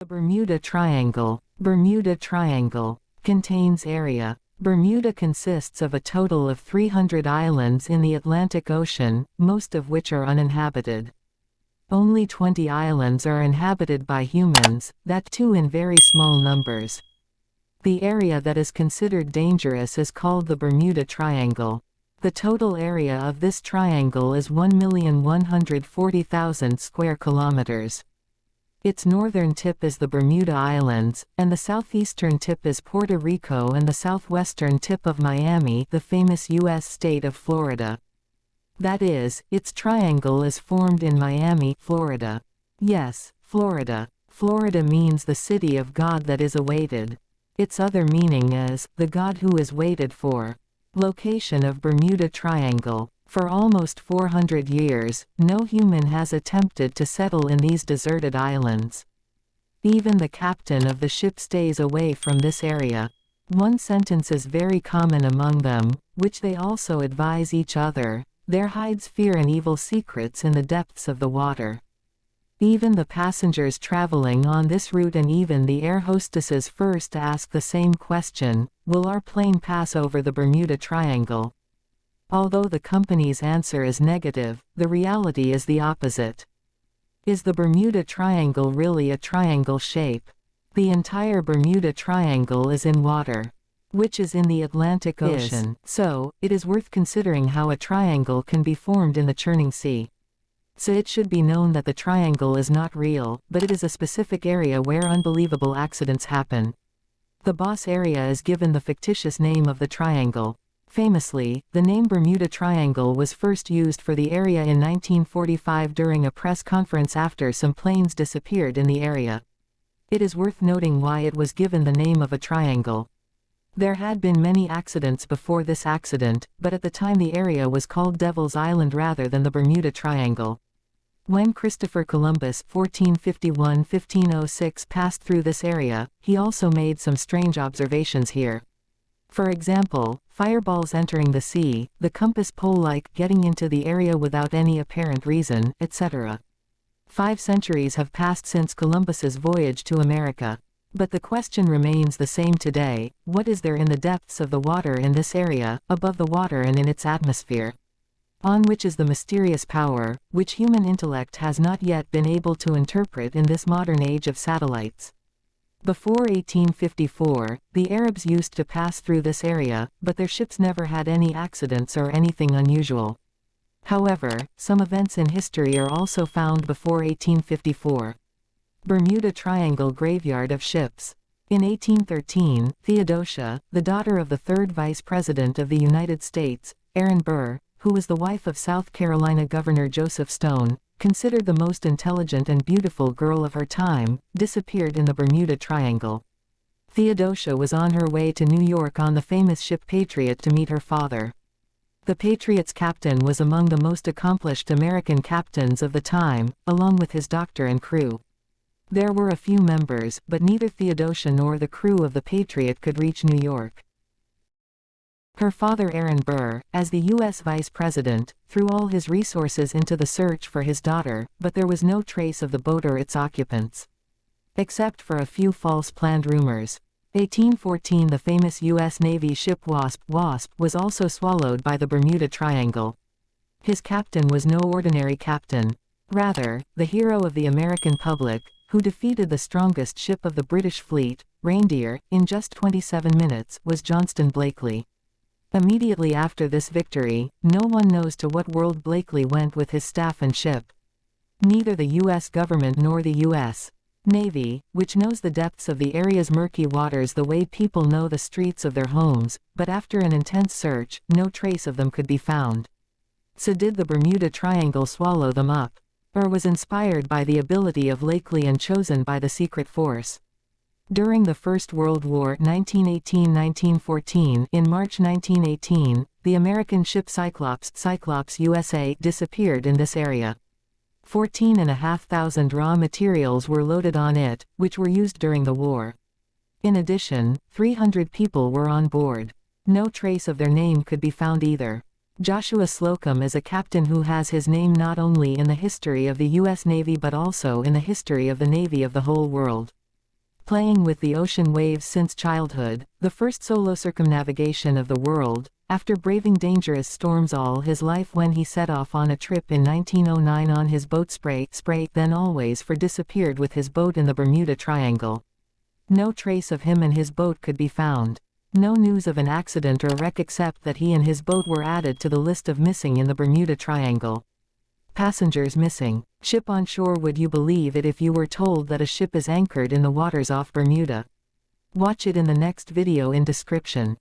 The Bermuda Triangle. Bermuda Triangle contains area. Bermuda consists of a total of 300 islands in the Atlantic Ocean, most of which are uninhabited. Only 20 islands are inhabited by humans, that too in very small numbers. The area that is considered dangerous is called the Bermuda Triangle. The total area of this triangle is 1,140,000 square kilometers. Its northern tip is the Bermuda Islands, and the southeastern tip is Puerto Rico and the southwestern tip of Miami, the famous U.S. state of Florida. That is, its triangle is formed in Miami, Florida. Yes, Florida. Florida means the city of God that is awaited. Its other meaning is, the God who is waited for. Location of Bermuda Triangle. For almost 400 years, no human has attempted to settle in these deserted islands. Even the captain of the ship stays away from this area. One sentence is very common among them, which they also advise each other: there hides fear and evil secrets in the depths of the water. Even the passengers traveling on this route and even the air hostesses first ask the same question: will our plane pass over the Bermuda Triangle? Although the company's answer is negative, the reality is the opposite. Is the Bermuda Triangle really a triangle shape? The entire Bermuda Triangle is in water, which is in the Atlantic Ocean, so it is worth considering how a triangle can be formed in the churning sea. So it should be known that the triangle is not real, but it is a specific area where unbelievable accidents happen. The boss area is given the fictitious name of the triangle. Famously, the name Bermuda Triangle was first used for the area in 1945 during a press conference after some planes disappeared in the area. It is worth noting why it was given the name of a triangle. There had been many accidents before this accident, but at the time the area was called Devil's Island rather than the Bermuda Triangle. When Christopher Columbus (1451–1506) passed through this area, he also made some strange observations here. For example, fireballs entering the sea, the compass pole-like getting into the area without any apparent reason, etc. 5 centuries have passed since Columbus's voyage to America. But the question remains the same today: what is there in the depths of the water in this area, above the water and in its atmosphere? On which is the mysterious power, which human intellect has not yet been able to interpret in this modern age of satellites? Before 1854, the Arabs used to pass through this area, but their ships never had any accidents or anything unusual. However, some events in history are also found before 1854. Bermuda Triangle Graveyard of Ships. In 1813, Theodosia, the daughter of the third Vice President of the United States, Aaron Burr, who was the wife of South Carolina Governor Joseph Stone, considered the most intelligent and beautiful girl of her time, disappeared in the Bermuda Triangle. Theodosia was on her way to New York on the famous ship Patriot to meet her father. The Patriot's captain was among the most accomplished American captains of the time, along with his doctor and crew. There were a few members, but neither Theodosia nor the crew of the Patriot could reach New York. Her father Aaron Burr, as the U.S. Vice President, threw all his resources into the search for his daughter, but there was no trace of the boat or its occupants. Except for a few false planned rumors. 1814 The famous U.S. Navy ship Wasp was also swallowed by the Bermuda Triangle. His captain was no ordinary captain. Rather, the hero of the American public, who defeated the strongest ship of the British fleet, Reindeer, in just 27 minutes, was Johnston Blakely. Immediately after this victory, no one knows to what world Blakely went with his staff and ship. Neither the U.S. government nor the U.S. Navy, which knows the depths of the area's murky waters the way people know the streets of their homes, but after an intense search, no trace of them could be found. So did the Bermuda Triangle swallow them up? Or was inspired by the ability of Blakely and chosen by the secret force? During the First World War 1918–1914, in March 1918, the American ship Cyclops USA disappeared in this area. 14,500 raw materials were loaded on it, which were used during the war. In addition, 300 people were on board. No trace of their name could be found either. Joshua Slocum is a captain who has his name not only in the history of the U.S. Navy but also in the history of the Navy of the whole world. Playing with the ocean waves since childhood, the first solo circumnavigation of the world, after braving dangerous storms all his life when he set off on a trip in 1909 on his boat Spray, then always for disappeared with his boat in the Bermuda Triangle. No trace of him and his boat could be found. No news of an accident or wreck except that he and his boat were added to the list of missing in the Bermuda Triangle. Passengers missing. Ship on shore. Would you believe it if you were told that a ship is anchored in the waters off Bermuda? Watch it in the next video in description.